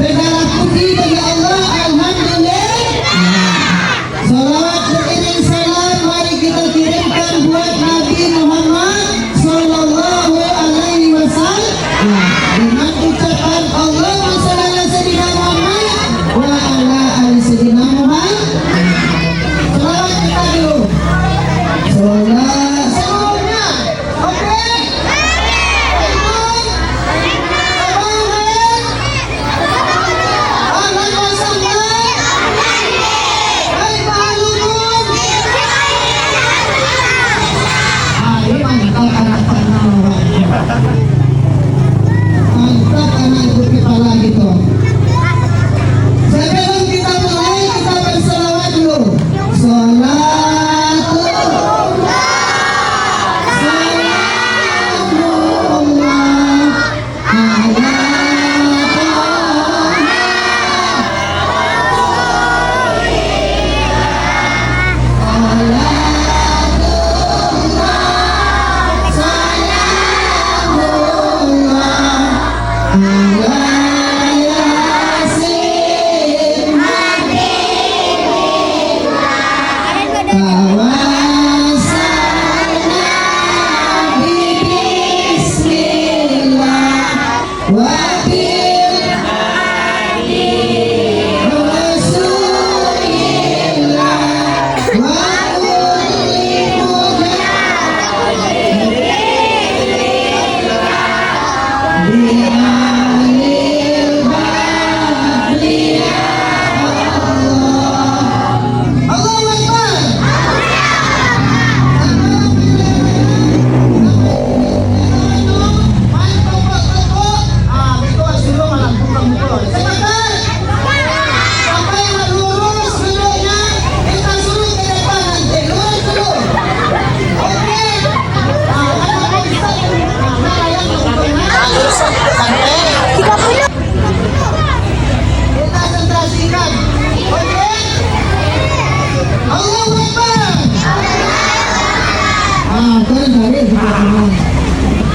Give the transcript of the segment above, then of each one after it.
Segala puji bagi Allah, alhamdulillah. Salawat beriring salam mari kita kirimkan buat Nabi Muhammad sallallahu alaihi wasallam dengan ucapan Allahumma shalli ala sayyidina Muhammad wa ala ali sayyidina Muhammad. Salawat kita dulu. Salawat semuanya. Oke. Mantap anak ibu kepala gitu. Sebelum kita mulai, kita berselawat dulu.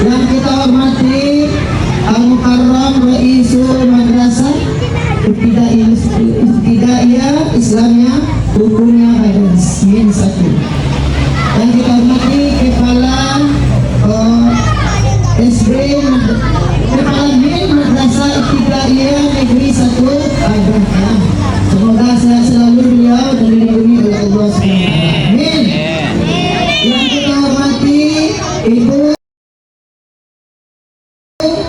Yang kita hormati Al-Mukarram Raisul Madrasah Ibtidaiyah Islamiyah Rukunnya Hadis Min 1. Yang kita hormati Kepala SD Kepala Min Madrasah Ibtidaiyah Negeri 1 Adah. Semoga sehat selalu beliau dan dilindungi oleh Allah SWT. Amin. Yang kita hormati Ibu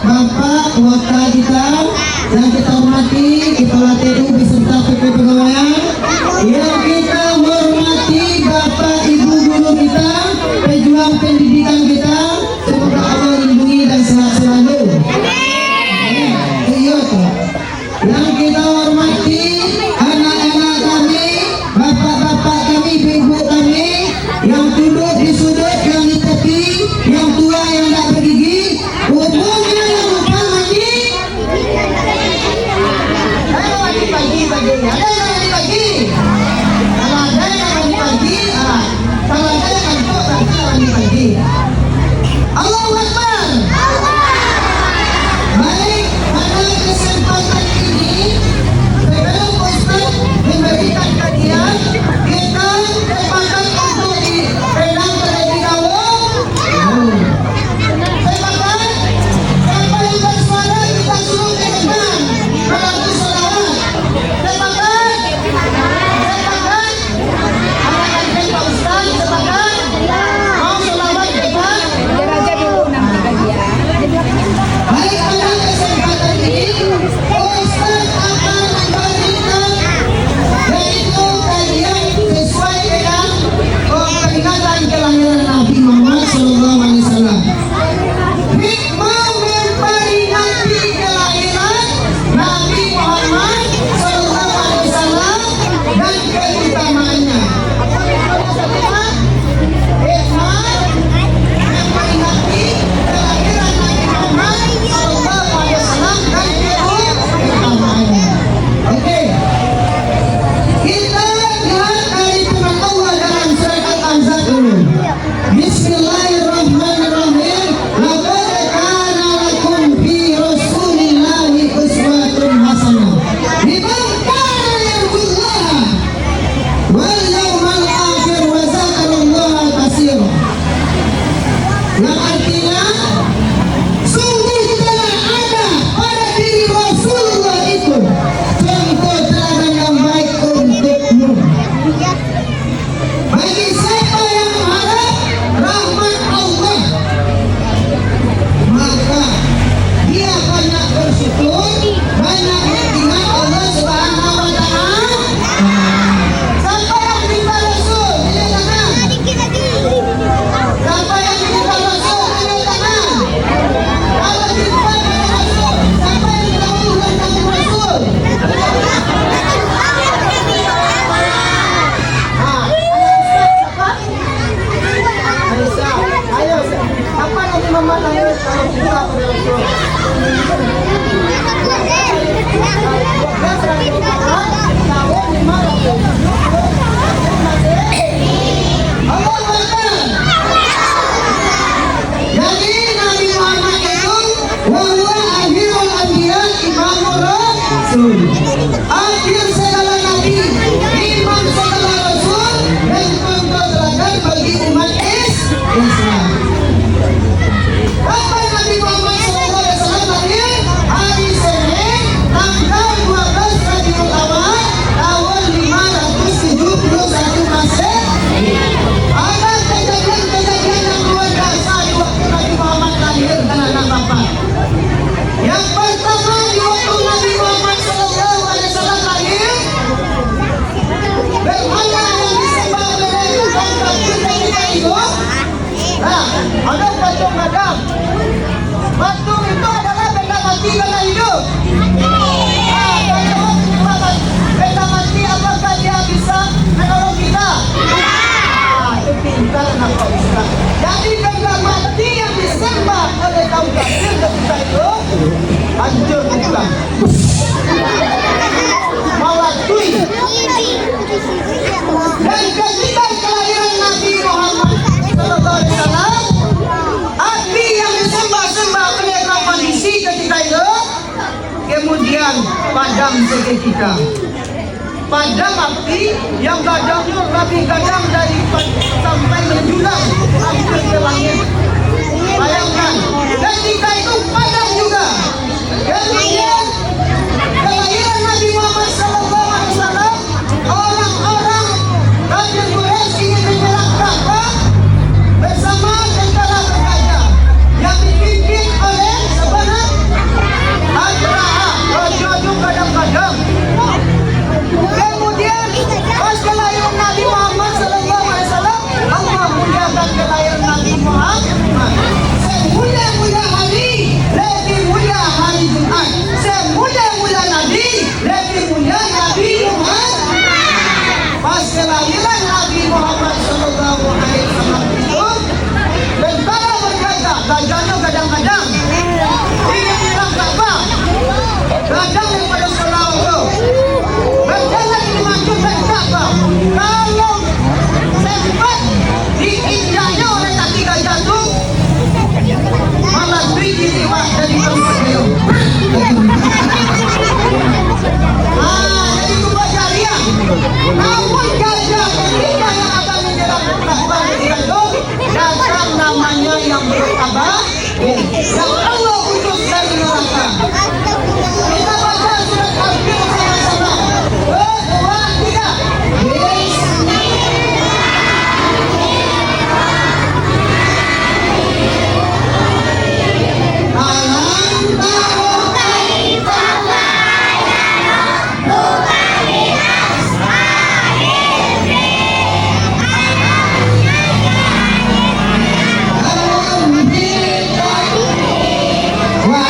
Bapak Wakil kita, yang kita hormati Kepala TU beserta PP Pegawaian, yang kita hormati Bapak Ibu guru kita, pejuang pendidikan kita, semoga Allah lindungi dan sehat selalu. Iya toh. Yang kita hormati anak-anak kami, bapak-bapak kami, ibu-ibu kami, yang duduk di sudut, yang di tepi, yang tua yang tidak bergigi, umumnya yang lupa mandi. Ayo mandi pagi. Ayo mandi pagi. Kalau Jadi Nabi Muhammad itu huwa akhirul anbiya imamur rasul. Akhir segala nabi, imam segala rasul, dan contoh teladan bagi umat Islam. Kapan Nabi Muhammad SAW lahir? Hari Senin, tanggal 12 Rabiul Awal, tahun 571 Masehi. Ada kejadian-kejadian yang luar biasa di waktu Nabi Muhammad lahir dan anak bapak. Yang pertama di waktu Nabi Muhammad SAW lahir, berhala yang disembah oleh kaum kafir ketika itu. Nah, ada patung Adam. Patung itu adalah benda mati, benda hidup. Nah, kalau benda mati, apakah dia bisa menolong kita? Nah, itu pintar anak kau Islam. Jadi benda mati yang disembah oleh kaum kafir ketika itu hancur pulang. Mawatui. Dan ketika kelahiran Nabi Muhammad SAW, api yang disembah-sembah oleh kaum manusia ketika itu kemudian padam seketika. Padam api yang gadangnya lebih gadang dari sampai menjulang hampir ke langit. Bayangkan, ketika itu padam juga. Kemudian kelahiran Nabi Muhammad SAW, orang-orang kafir Quraisy ingin menyerang Ka'bah bersama tentara bergajah yang dipimpin oleh sebanyak Abraha, raja kadang-kadang. Kemudian pas kelahiran Nabi Muhammad SAW, Allah muliakan kelahiran Nabi Muhammad. Semulia-mulia hari, lebih mulia hari Jumat. Semulia-mulia Nabi, lebih mulia Nabi Muhammad. Pas kelahiran Nabi Muhammad SAW itu, tentara bergajah, gajahnya kadang-kadang ingin menyerang Ka'bah. Gajah yang pada selau itu berjalan memajukan Ka'bah. Kalau sempat diinjaknya oleh kaki gajah itu, malah biji jiwa dari tempat itu. Jadi itu jariah. Namun gajah ketika yang akan menyerang Ka'bah ketika itu, datang namanya yang berkabar, yang Allah utus dari neraka. Kita baca surat Al-Fil sama-sama. 2, 3. Wa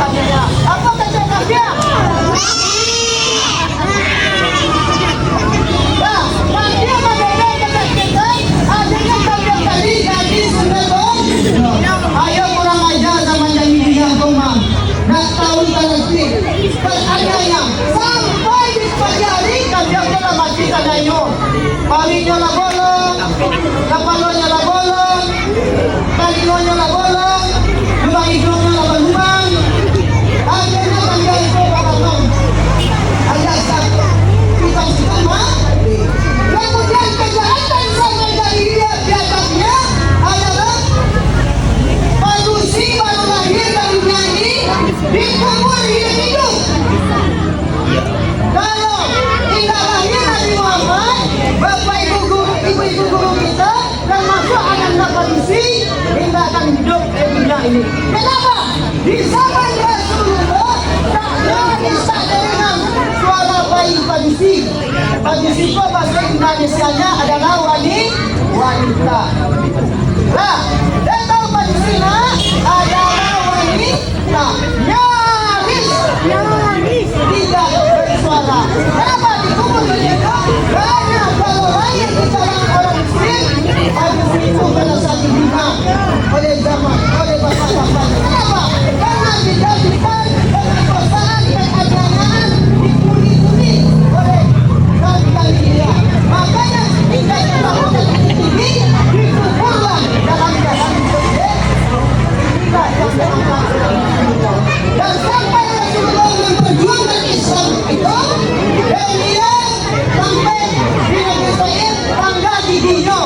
katanya. Apa kata dia? Nah, dia mengenai kesakitan, adanya kambing tadi jadi sebelum. Ayo kurang aja sama janji dia Bang. Nak tahu karakter. Beraniaya sampai di pagi hari kambing telah mati tadanya. Parinya lah bolong, kepalanya lah bolong, kakinya lah bolong, lubang hidungnya lah berlubang. Akhirnya kambing itu bakal ayah satu. Kita semua. Kemudian kejahatan sampai dari di atasnya adalah manusia baru lahir dari dunia ini dikubur hidup-hidup. Kalau tidak lahir Nabi Muhammad, bapak ibu guru kita dan masuk anak manusia tidak akan hidup di dunia ini. Kenapa? Di zaman Rasulullah tak bisa dengan suara bayi manusia. Manusia itu bahasa Indonesianya adalah wanita. Nah, dan tahu manusia adalah wanita. Nyaris tidak bersuara. Kenapa dikubur begitu? Karena kalau lahir di dalam orang muslim, manusia itu merasa dihina oleh zaman, oleh bapak-bapak. Kenapa? Karena dijadikan pemerkosaan dan ajaran dikuli-kuli oleh kami dia. Makanya kita melakukan ini dikuburlah dalam jalan dan sampai Rasulullah memperjuangkan Islam itu, beliau sampai di Nabi Said tangga giginya,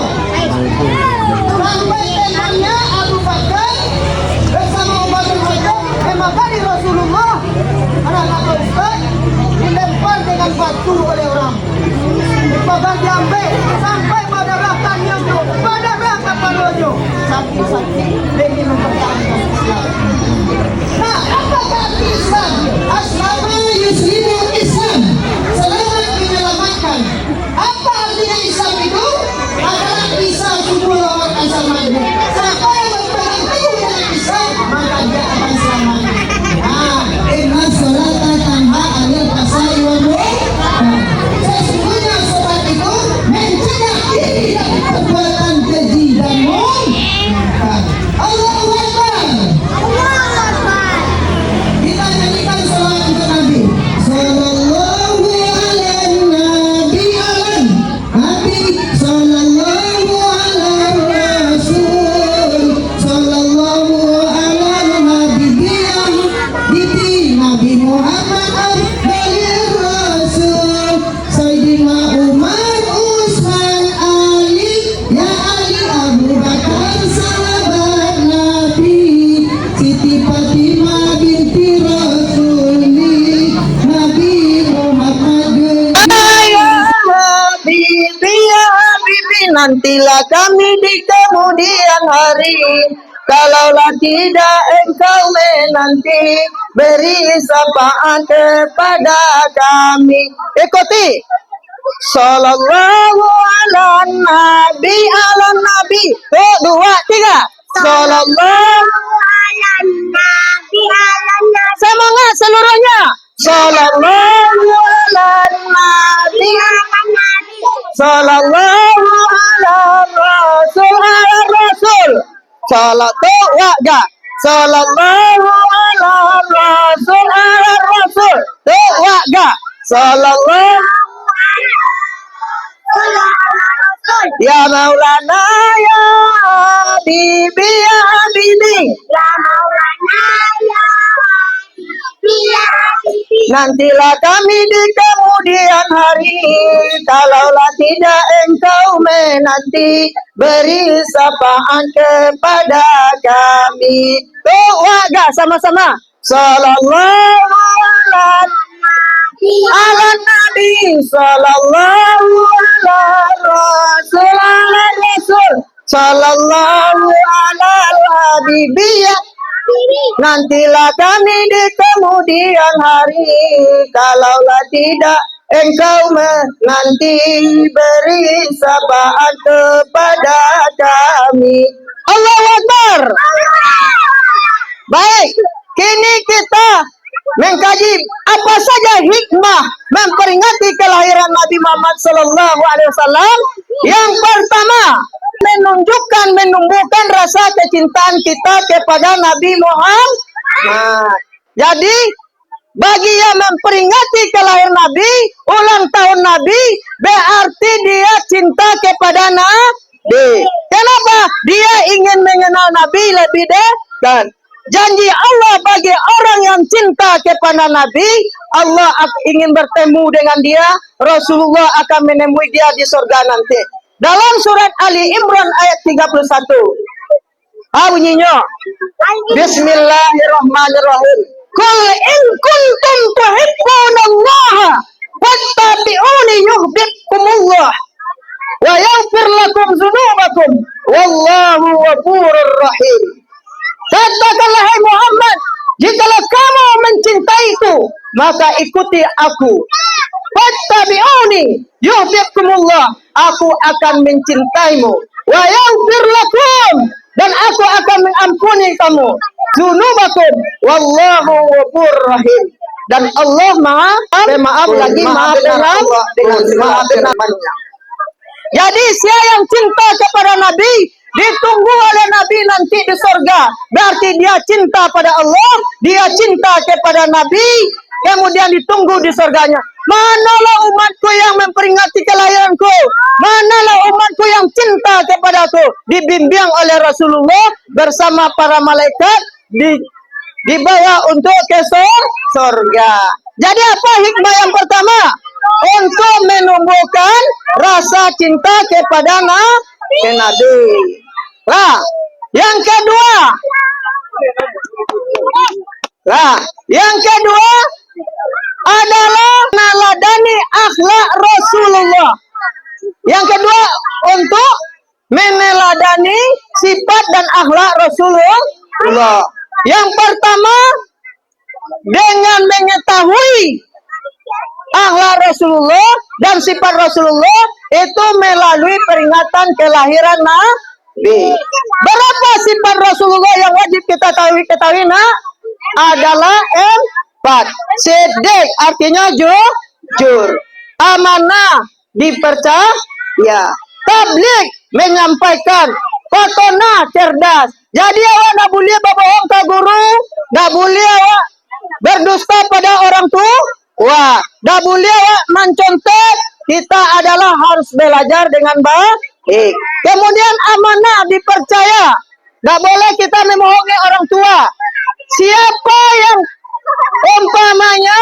sampai temannya Abu Bakar bersama Umar bin Khattab memagari Rasulullah. Anak-anak Ustaz dilempar dengan batu oleh orang, dipegang diambil sampai pada rakannya, pada rakan kepalanya, sakit-sakit demi mempertahankan Islam. Nah, apakah arti Islam? Aslama yuslimu Islam, selamat menyelamatkan. Apa artinya Islam itu? Adalah bisa subur lawan asal maju. Siapa yang berpegang teguh dengan Islam, maka dia akan selamat. Nah, inna sholata tanha 'anil fahsya'i wal munkar. Sesungguhnya sholat itu mencegah diri dari perbuatan keji dan munkar. Allahu Akbar. Kita nyanyikan salawat untuk Nabi. Sallallahu ala Nabi alan Nabi sallallahu ala Rasul sallallahu ala Nabi Bibi Nabi Muhammad Abdul Rasul Sayyidina Umar Usman Ali Ya Ali Abu Bakar sahabat Nabi Siti Fatimah binti Rasuli Nabi Muhammad Ya Habibi, nantilah kami di kemudian hari. Kalaulah tidak engkau menanti, beri sapaan kepada kami. Ikuti. Sallallahu ala nabi. Tuh, 2, 3. Sallallahu ala nabi. Semangat seluruhnya. Sallallahu ala nabi. Sallallahu ala rasul. Salat waga. Sallallahu ala rasul. Waga. Sallallahu ya Maulana ya Habibi ya Habibi. Ya Maulana ya Habibi ya Habibi. Nantilah kami di kemudian hari, kalaulah tidak engkau menanti, beri sapaan kepada kami. Tuh waga sama-sama. Sallallahu ala nabi, sallallahu ala rasul, sallallahu ala habibiyah. Nantilah kami di kemudian hari, kalaulah tidak engkau menanti, beri sapaan kepada kami. Allahu Akbar. Baik, kini kita Apa saja hikmah memperingati kelahiran Nabi Muhammad Sallallahu Alaihi Wasallam? Yang pertama, menumbuhkan rasa kecintaan kita kepada Nabi Muhammad. Jadi bagi yang memperingati kelahiran Nabi, ulang tahun Nabi, berarti dia cinta kepada Nabi. Kenapa? Dia ingin mengenal Nabi lebih dekat. Janji Allah bagi orang yang cinta kepada Nabi, Allah ingin bertemu dengan dia, Rasulullah akan menemui dia di surga nanti. Dalam surat Ali Imran ayat 31. Bunyinya, Bismillahirrahmanirrahim. Qul in kuntum tuhibbunallaha fattabi'uni yuhibbukumullah wa yaghfir lakum dzunubakum wallahu ghafurur rahim. Katakanlah hai Muhammad, jikalau kamu mencintaiku, maka ikuti aku. Fattabi'uni yuhibbukumullah, aku akan mencintaimu. Wa yaghfir lakum, dan aku akan mengampuni kamu. Dzunubakum wallahu ghafurur rahim. Dan Allah maaf lagi maaf dengan Jadi siapa yang cinta kepada Nabi, ditunggu oleh Nabi nanti di surga. Berarti dia cinta pada Allah, dia cinta kepada Nabi, kemudian ditunggu di surganya. Manalah umatku yang memperingati kelahiranku? Manalah umatku yang cinta kepadaku? Dibimbing oleh Rasulullah bersama para malaikat dibawa untuk ke surga. Jadi apa hikmah yang pertama? Untuk menumbuhkan rasa cinta kepada Nabi. Lah, yang kedua adalah meneladani akhlak Rasulullah. Yang kedua, untuk meneladani sifat dan akhlak Rasulullah. Yang pertama, dengan mengetahui akhlak Rasulullah dan sifat Rasulullah itu melalui peringatan kelahiran Nabi. Berapa sifat Rasulullah yang wajib kita ketahui adalah 4. Siddiq artinya jujur, amanah dipercaya, tabligh menyampaikan, fatona cerdas. Jadi awak tak boleh berbohong ke guru, tak boleh awak berdusta pada orang tua, tak boleh awak mencontoh. Kita adalah harus belajar dengan baik. Kemudian amanah dipercaya, tak boleh kita membohongi orang tua. Siapa yang umpamanya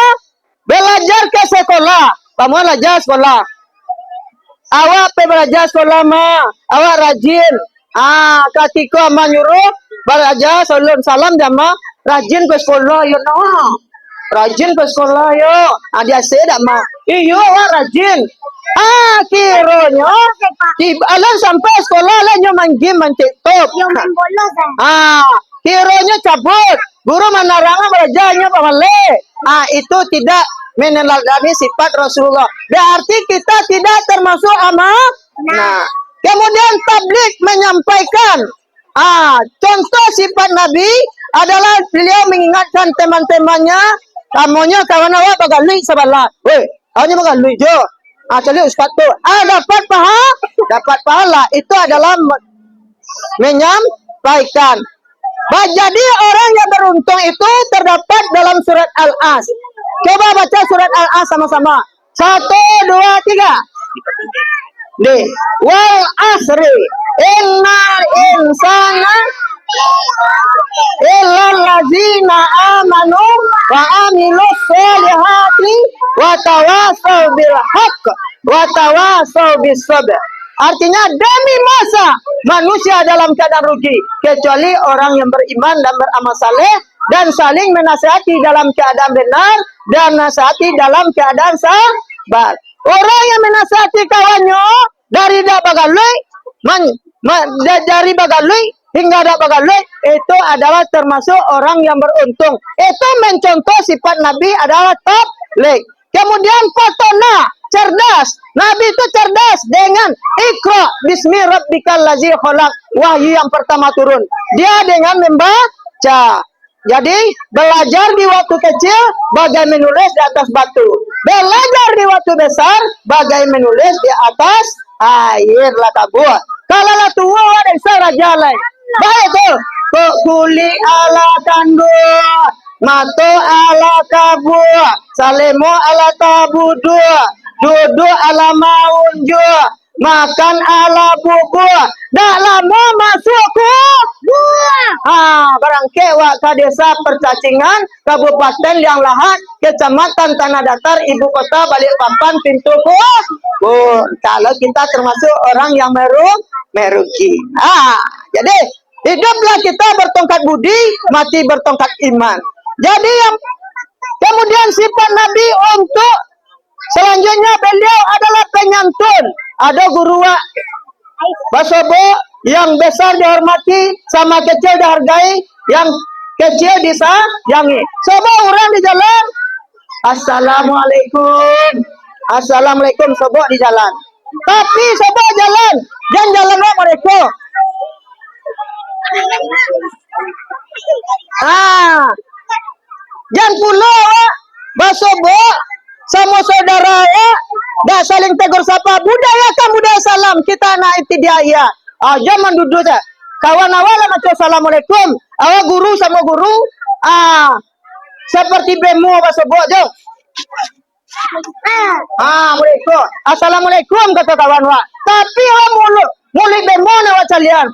belajar ke sekolah, kamu belajar sekolah, awak belajar sekolah awak rajin. Ketika menyuruh belajar salam jama rajin ke sekolah yo rajin ke sekolah yo. Dia sedak iyo awak rajin. Kiranya alam sampai sekolah lah nyo main game main TikTok. Kiranya cabut. Guru menarangan belajarnya pamale. Itu tidak meneladani sifat Rasulullah. Berarti kita tidak termasuk amanah. Kemudian tabligh menyampaikan. Contoh sifat Nabi adalah beliau mengingatkan teman-temannya, kamunya kawan awak bagalui sabalah. Weh, awaknya bagalui jo. Cari ustaz tu. Dapat pahala. Itu adalah menyampaikan. Jadi orang yang beruntung itu terdapat dalam surat Al-As. Coba baca surat Al-As sama-sama. 1, 2, 3. Wal asri innal insana illal ladzina amanu wa amilus solihati wa tawasau bil haqq wa tawasau bis sabr. Artinya demi masa manusia dalam keadaan rugi kecuali orang yang beriman dan beramal saleh dan saling menasihati dalam keadaan benar dan nasihati dalam keadaan sabar. Orang yang menasihati kawannya dari dak bagalui dari bagalui hingga dak bagalui itu adalah termasuk orang yang beruntung. Itu mencontoh sifat Nabi adalah tabligh. Kemudian fatona cerdas. Nabi itu cerdas dengan Iqra bismi rabbikal ladzi khalaq. Wahyu yang pertama turun. Dia dengan membaca. Jadi belajar di waktu kecil bagai menulis di atas batu. Belajar di waktu besar bagai menulis di atas air lah kabur. Kalau lah tua ada saya jalan. Baik tu. Kuli ala kandu, mato ala kabu, salemo ala tabudu, duduk ala maunju, makan ala buku, dak lama masuk ku barang kewak ke desa Percacingan, Kabupaten Liang Lahat, Kecamatan Tanah Datar, Ibu Kota Balikpapan, pintu kalau kita termasuk orang yang merugi. Jadi hiduplah kita bertongkat budi, mati bertongkat iman. Jadi yang kemudian sifat Nabi untuk selanjutnya beliau adalah penyantun. Ada guru Basobo yang besar dihormati, sama kecil dihargai, yang kecil disayangi. Semua orang di jalan, assalamualaikum, assalamualaikum, sebut di jalan. Tapi sebut jalan, dan jalannya mereka. Jangan pula Basobo sama saudara dah saling tegur sapa. Budaya kan budaya salam. Kita anak ibtidaiyah. Jangan duduk saja. Kawan awal macam assalamualaikum. Awal guru sama guru. Seperti bemo Basobo je. Mereka. Assalamualaikum kata kawan wa. Tapi awak mulut bemo nak kalian.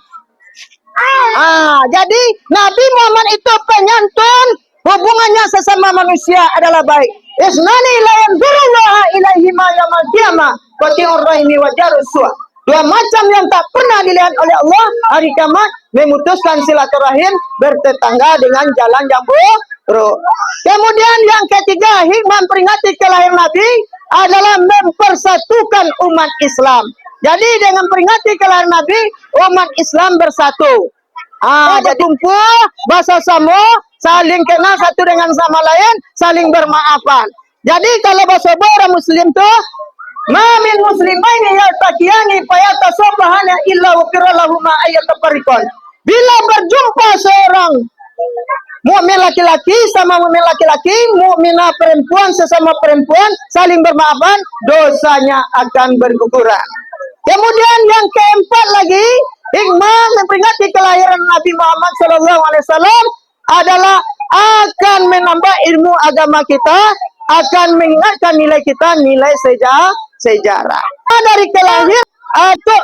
Jadi Nabi Muhammad itu penyantun. Hubungannya sesama manusia adalah baik. Isnani la yanzurullaha ilaihi ma yaumil qiyamah wa ti'ur rahimi wa jarus su'a. Dua macam yang tak pernah dilihat oleh Allah hari kiamat, memutuskan silaturahim, bertetangga dengan jalan yang buruk. Kemudian yang ketiga, hikmah peringati kelahiran Nabi adalah mempersatukan umat Islam. Jadi dengan peringati kelahiran Nabi, umat Islam bersatu. Jadi kumpul, bahasa sama, saling kenal satu dengan sama lain, saling bermaafan. Jadi kalau bahasa orang Muslim tu, mamin muslimaini yaltaqiyani fayatasabahana illa waqirallahu ma ayatafarriqan. Bila berjumpa seorang mukmin laki-laki sama mukmin laki-laki, mukminah perempuan sesama perempuan, saling bermaafan, dosanya akan berguguran. Kemudian yang keempat lagi, hikmah memperingati kelahiran Nabi Muhammad SAW adalah akan menambah ilmu agama kita, akan mengingatkan nilai kita, nilai sejarah. Dari kelahiran atau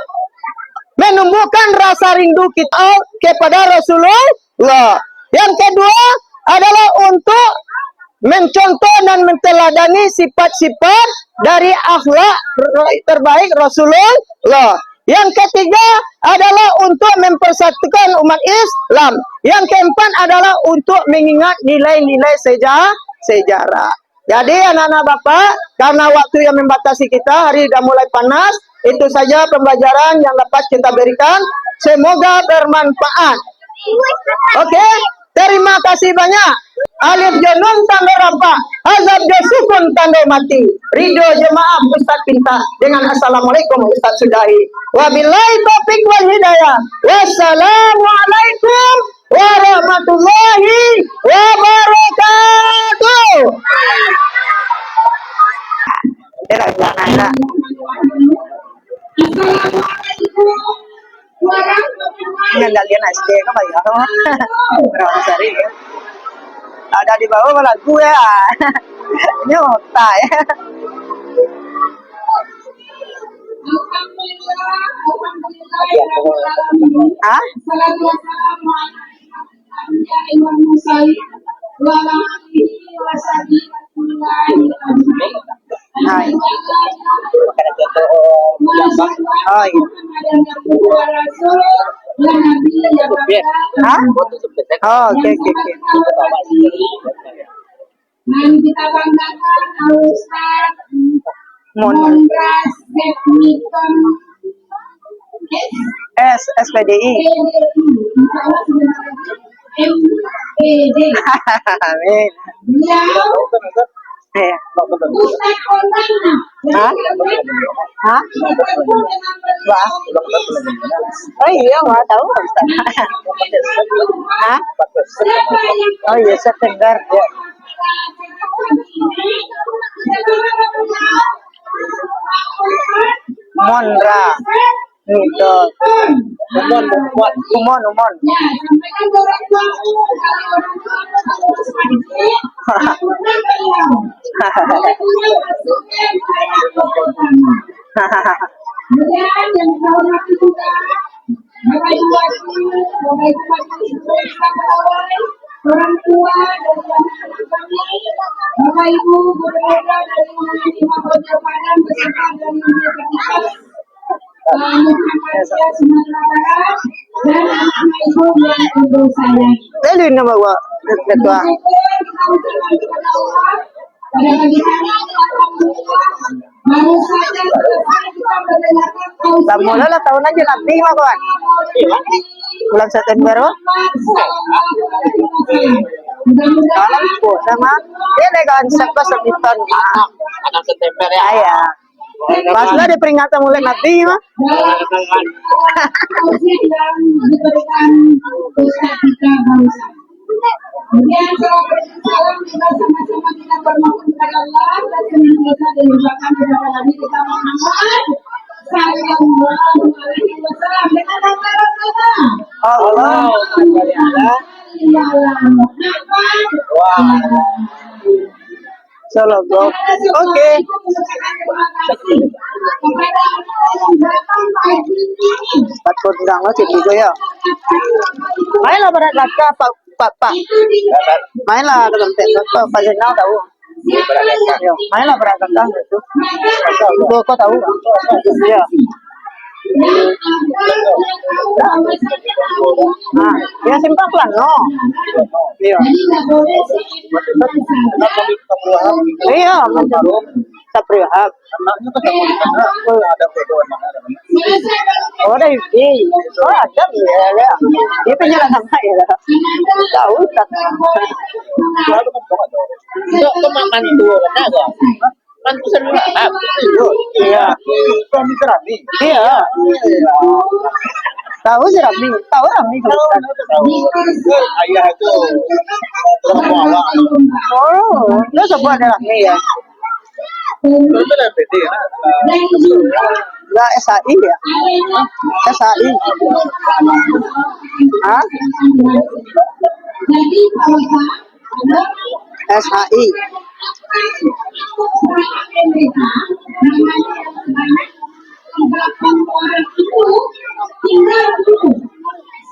menumbuhkan rasa rindu kita kepada Rasulullah. Yang kedua adalah untuk mencontoh dan menteladani sifat-sifat dari akhlak terbaik Rasulullah. Yang ketiga adalah untuk mempersatukan umat Islam. Yang keempat adalah untuk mengingat nilai-nilai sejarah. Jadi anak-anak Bapak, karena waktu yang membatasi kita, hari sudah mulai panas, itu saja pembelajaran yang dapat kita berikan. Semoga bermanfaat. Oke, terima kasih banyak. Alif jonun tanda rafa, azab jasukun tanda mati. Ridho jemaah Ustaz Pinta dengan assalamualaikum Ustaz sudahi. Wabillahi taufiq wal hidayah. Wassalamualaikum warahmatullahi wabarakatuh. Yang kalian SD kan banyak berapa sehari ya? Ada di bawah lagu ya. Ini otak ya. Hai. Oh iya. Oh, oke. Yang kita banggakan Ustaz Monras Teknikon SPDI. MPD. Amin. Beliau Ustaz kontaknya Hah? Hah? Ba? Oh iya, nggak tahu Ustaz. Hah? Oh iya, Setegar. Monra. Gitu. Umon. Ya, sampaikan ke orang tua kalau orang tua kalau sedikit, pernah beliau. Boleh punya masuknya saya pertama. Kemudian yang dihormati juga Bapak Ibu Wakil, Bapak Ibu Wakil Sekolah Pegawai, orang tua dari anak-anak kami, Bapak Ibu guru-guru dari Muhammadiyah Kota Padang beserta dari Universitas Muhammadiyah Sumatera Barat dan anak-anak ibu yang ibu saya. Lalu nama gua ketua. Bersyukur kita ucapkan kepada Allah pada pagi hari ini alhamdulillah baru saja selesai kita mendengarkan Tak mulai lah tahun aja nanti mah kawan. Bulan September. Kalau bu sama dia dengan siapa sebitan anak September ya. Ya. Pas lah di peringatan mulai nanti mah. yang diberikan Ustaz kita barusan. Kemudian salam kita sama-sama kita bermohon kepada Allah dan senantiasa dilimpahkan kepada Nabi kita Muhammad Sallallahu Alaihi Wasallam dengan nama kita. Allah. Salam bro. Oke. Takut tidak ngasih juga ya. Mainlah pada kata pak. Mainlah dalam tempat pak jenau tahu. Mainlah pada kata itu. Kau tahu? Ya. Nah, ya simpang pelan no. Iya. Iya, Saprihab. Oh, ada ini. Oh, ada ya. Dia penyelam sama ya. Tahu tak? Itu makan itu ada. Kan sering iya. Kami terapi. Iya. Tahu sih Rami, tahu Rami kalau ayah itu oh, itu sebuah ada Rami ya. Itu ada PT ya. Enggak SAI ya. SAI. Hah? Jadi kalau SAI. orang itu tinggal dulu.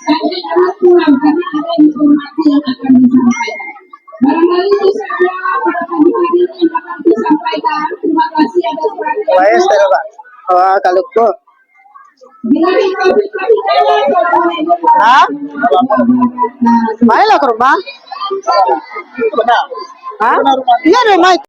Saya sangat kurang karena ada informasi yang akan disampaikan. Barangkali itu saja pada pagi hari ini yang akan disampaikan. Terima kasih atas perhatian. Baik, saya Pak. Oh, kalau kok. Hah? Mainlah ke rumah. Hah? Iya deh, Mike.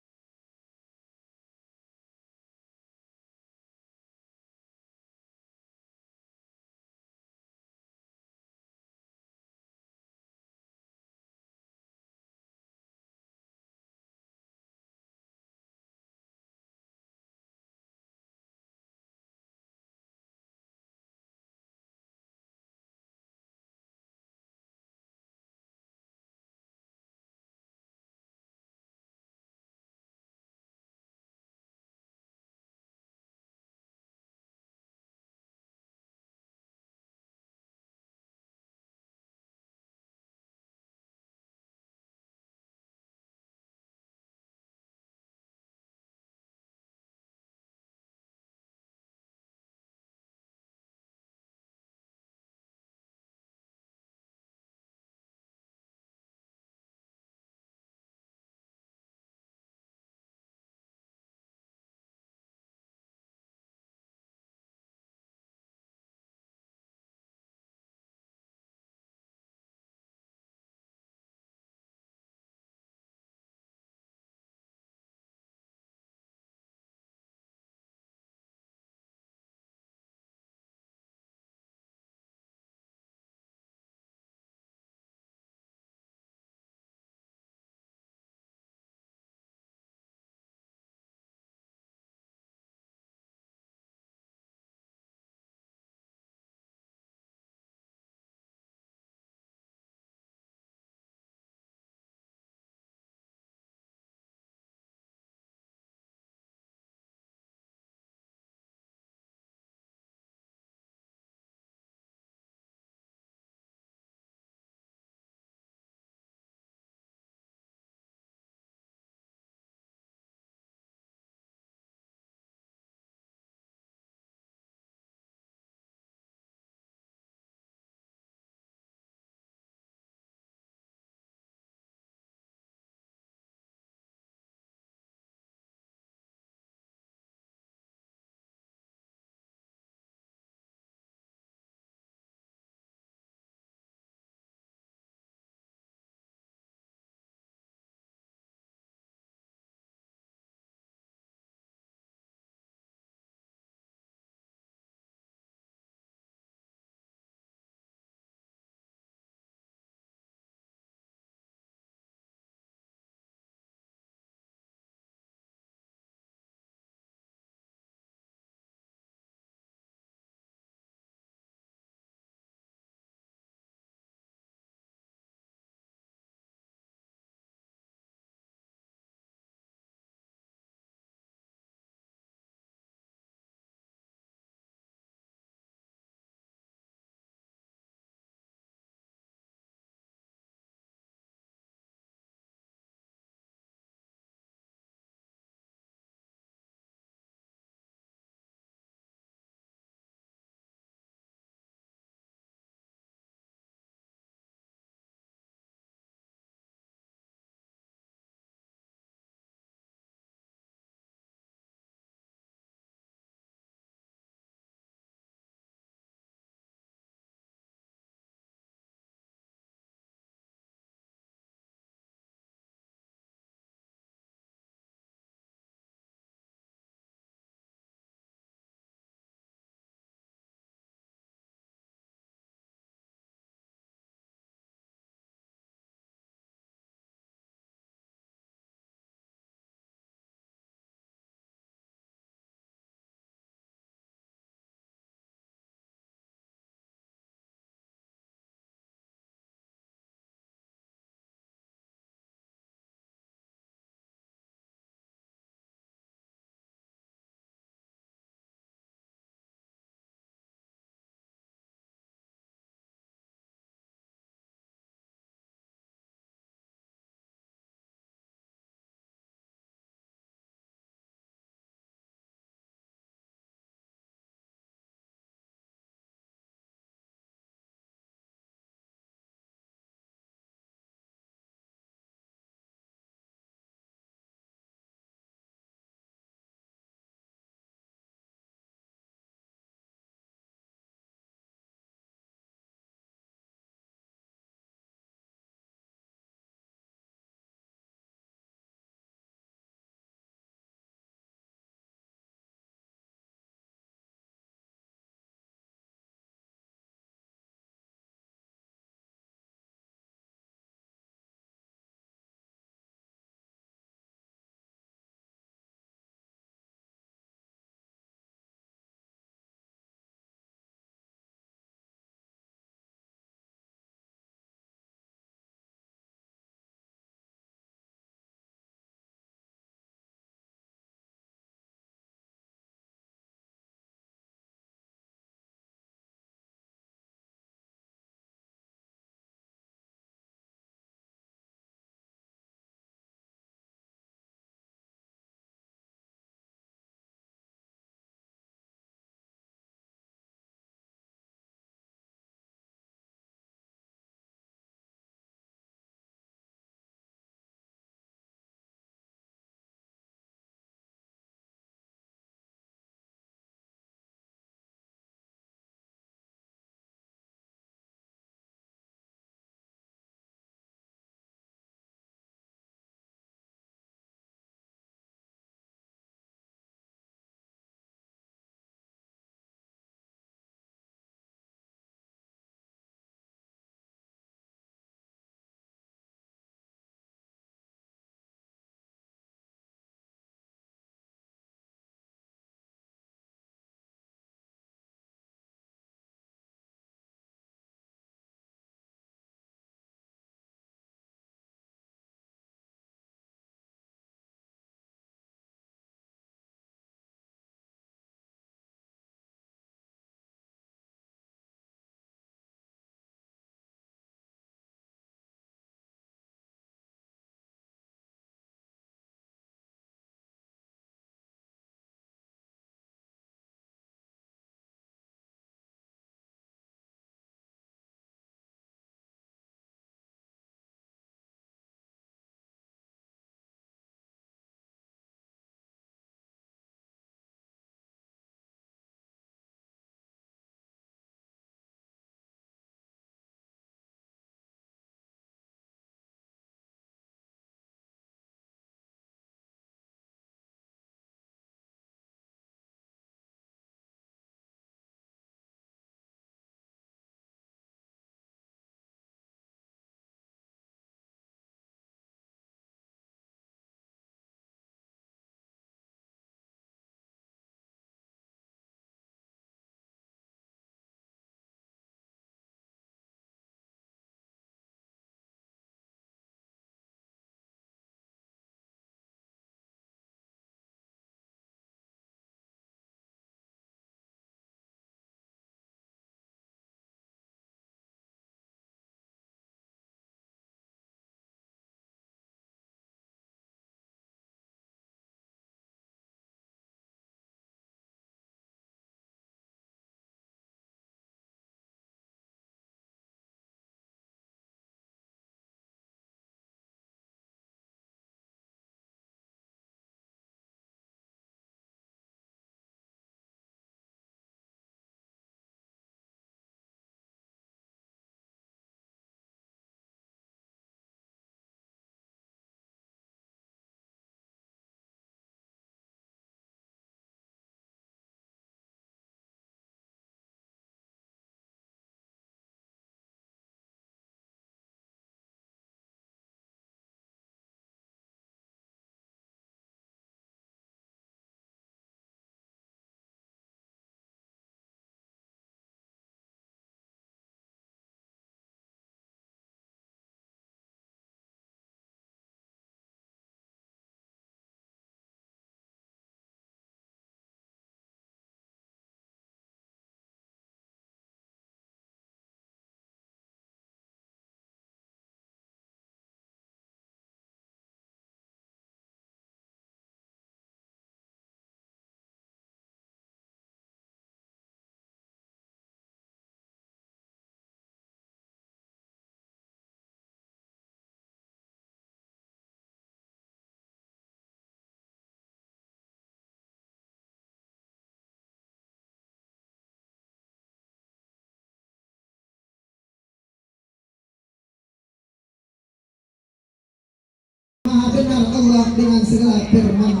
maha benar Allah dengan segala firman.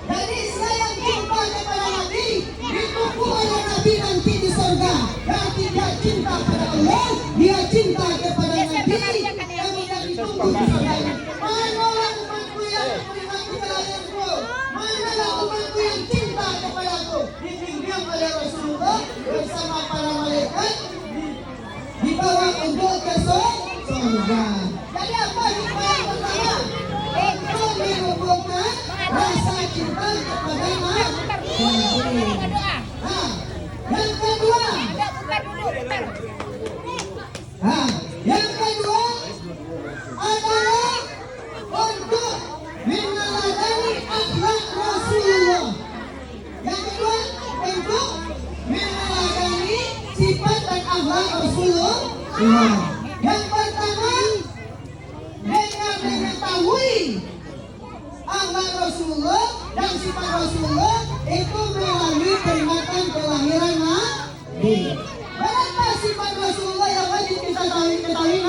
Jadi saya cinta kepada Nabi, ditunggu oleh Nabi nanti di surga. Berarti dia cinta pada Allah, dia cinta kepada Nabi, kemudian ditunggu di surga. Manalah umatku yang menikmati kelahiranku, manalah umatku yang cinta kepadaku, dibimbing oleh Rasulullah bersama para malaikat dibawa untuk ke surga. Jadi apa hikmah yang pertama? Untuk menumbuhkan rasa cinta kepada Nabi. Nah, yang kedua, adalah untuk meneladani akhlak Rasulullah. Yang kedua, untuk meneladani sifat dan akhlak Rasulullah. Yang pertama, dengan mengetahui akhlak Rasulullah dan sifat Rasulullah itu melalui peringatan kelahiran Nabi. Berapa sifat Rasulullah yang wajib kita ketahui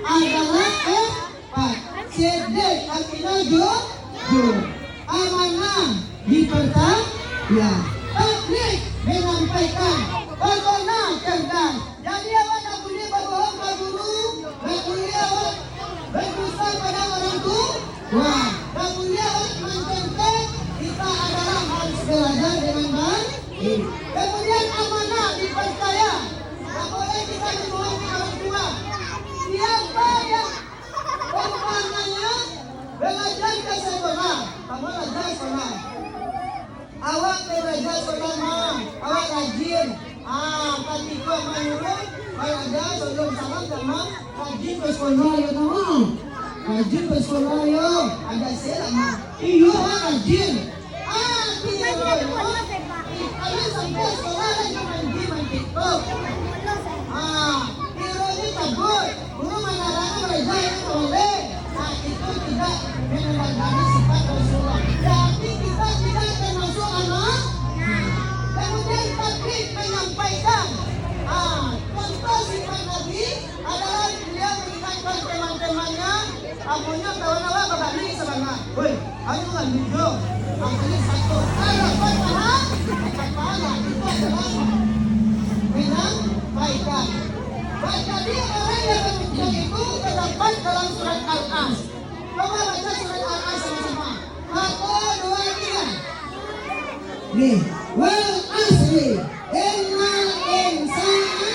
adalah empat. Siddiq, aminah, jujur, amanah, dipercaya, tabligh, menyampaikan, pegona, cerdas. Jadi awak tak boleh berbohong pada guru, tak boleh awak berdusta pada orang tua, tak boleh awak mencontoh. Kita adalah harus belajar dengan baik. Kemudian amanah, dipercaya, tak boleh kita berbohong orang tua. Siapa yang umpamanya belajar ke sekolah, kamu belajar sekolah, awak belajar sekolah, awak rajin. Ketika menyuruh belajar sebelum salam sama rajin ke sekolah ya teman, rajin ke sekolah ya, ada selama iya rajin. Kalian sampai sekolah lagi main TikTok. Hero ini takut, guru melarang belajar itu boleh. Itu tidak meneladani sifat Rasulullah. Jadi kita tidak termasuk anak. Kemudian tabligh, menyampaikan. Contoh sifat Nabi adalah beliau mengingatkan teman-temannya, amunya kawan-kawan bapak ini sebanyak. Woi, ayo kan video. Ini satu. Ada pahala, itu adalah menyampaikan. Jadi orang yang demikian itu terdapat dalam surat Al-As. Coba baca surat Al-As sama-sama. 1, 2, 3. Nih, wal asri innal insana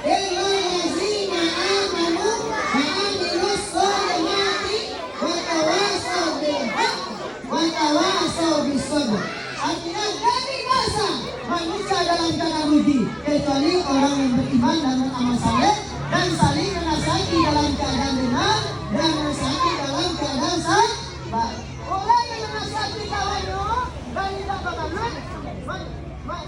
illa lazina amanu wa amilus solihati wa tawasaw bil haqq wa tawasaw bis sabr. Artinya dari masa manusia dalam keadaan rugi kecuali orang yang beriman dan beramal saleh dan saling menasihati dalam keadaan benar dan menasihati dalam keadaan sabar. Orang yang menasihati kawannya dan tidak berbangun,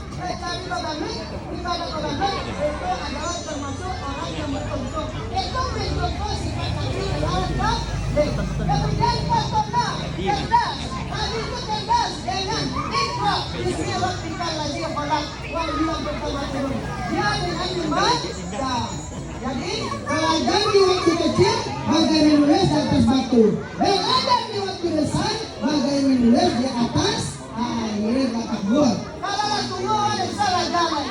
cari berbangun, tidak ada berbangun, itu adalah termasuk orang yang beruntung. Itu beruntung sifat Nabi dalam tabligh. Kemudian contohnya cerdas. Nabi itu cerdas dengan Iqra bismi rabbikal ladzi khalaq wal yawm bertawatur. Dia dengan membaca. Jadi belajar di waktu kecil bagai menulis di atas batu. Belajar di waktu besar bagai menulis di atas air kata buah. Kalau Rasulullah ada salah jalan.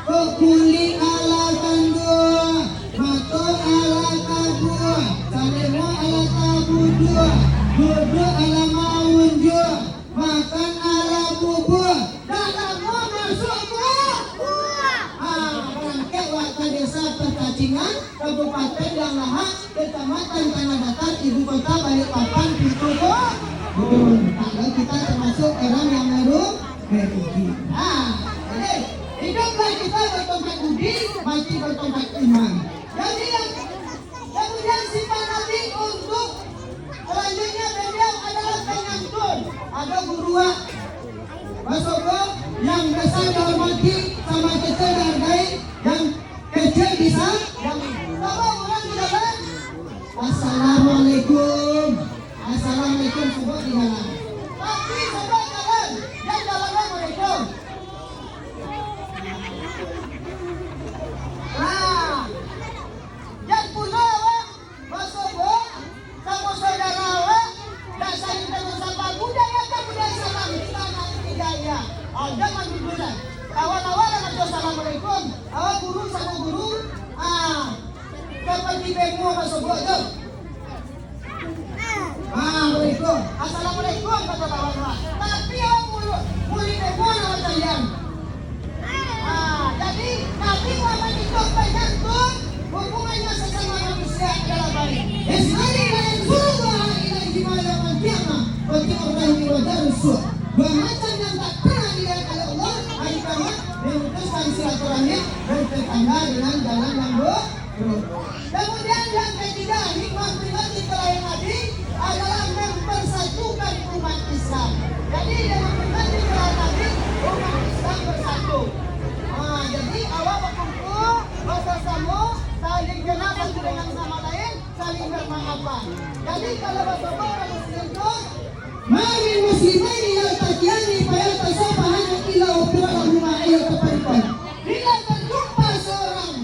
Kukuli ala kandua, mato ala kabua, salemo ala kabudua, duduk ala maun jua, makan ala bubur, dalam masuk buah. Berangkat warga desa Perkacingan, Kabupaten Langlahat, Kecamatan Tanah Datar, Ibu Kota Balikpapan, pintu kalau kita termasuk orang yang merugi. Jadi hiduplah kita bertongkat budi, mati bertongkat iman. Jadi yang kemudian sifat Nabi untuk selanjutnya beliau adalah penyantun. Ada guru Masoko yang besar dihormati sama kecil dihargai, yang kecil bisa yang sama orang tidak baik. Assalamualaikum. Assalamualaikum semua di jalan. Tapi semua jalan dan jalannya mereka. di bemo masuk tuh. Assalamualaikum. Assalamualaikum kata kawan-kawan. Tapi yang muli bemo nama kalian. Jadi Nabi Muhammad itu menyangkut hubungannya sesama manusia adalah baik. Ismani dan surga ilahi dimana mantiama bagi orang yang wajar rusuh. Dua macam yang tak pernah dilihat oleh Allah hari kiamat memutuskan silaturahmi dan tetangga dengan jalan yang buruk. Kemudian yang ketiga, hikmah pribadi kelahiran Nabi adalah mempersatukan umat Islam. Jadi dengan pribadi kelahiran Nabi umat Islam bersatu. Jadi awal berkumpul bersama, saling kenal satu dengan sama lain, saling bermaafan. Jadi kalau bersama orang Muslim itu, mari muslimaini yaltaqiyani fayatasabahana ila ukhirahuma ayatafariqan. Bila terjumpa seorang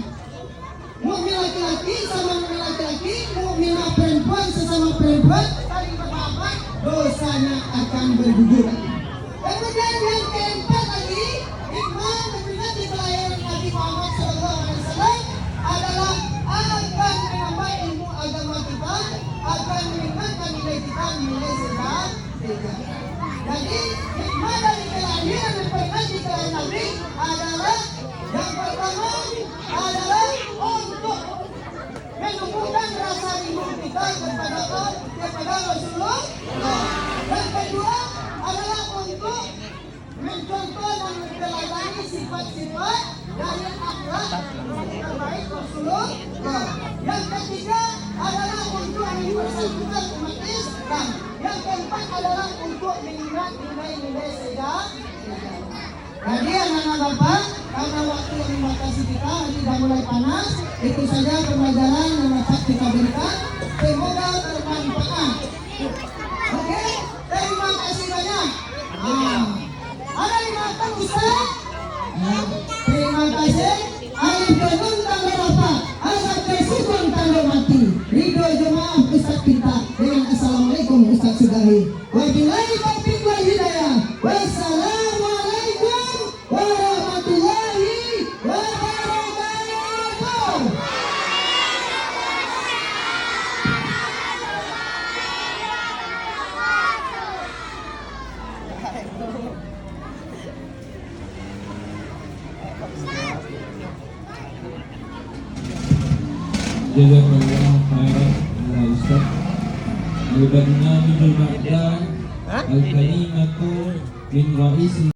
mukmin laki-laki sama mukmin laki-laki, mukmin perempuan sesama perempuan, saling bermaafan, dosanya akan bergugur. Kemudian yang keempat lagi, hikmah memperingati kelahiran Nabi Muhammad SAW adalah akan menambah ilmu agama kita, akan meningkatkan nilai kita, nilai sedang. Jadi hikmah dari kelahiran memperingati kelahiran Nabi adalah yang pertama adalah untuk menumbuhkan rasa rindu kita kepada Rasulullah. Yang kedua adalah untuk mencontoh dan meneladani sifat-sifat dari akhlak terbaik Rasulullah. Yang ketiga adalah untuk mempersatukan umat Islam. Yang keempat adalah untuk mengingat nilai-nilai sedang. Jadi anak-anak Bapak, karena waktu yang membatasi kita, ini sudah mulai panas. Itu saja pembelajaran yang dapat kita berikan. Semoga bermanfaat. Oke, terima kasih banyak. Ada di mata Ustaz. Terima kasih. Alif Gunung tanda apa? Asal tersukun tanda mati. Ridho jemaah Ustaz kita dengan Assalamualaikum Ustaz Sudahi. Wabillahi taufiq wal hidayah. Wassalamualaikum warahmatullahi wabarakatuh. Jazakallah khairan ya Ustaz. Al-Barnamijul Ba'da Al-Kalimatu min Ra'isi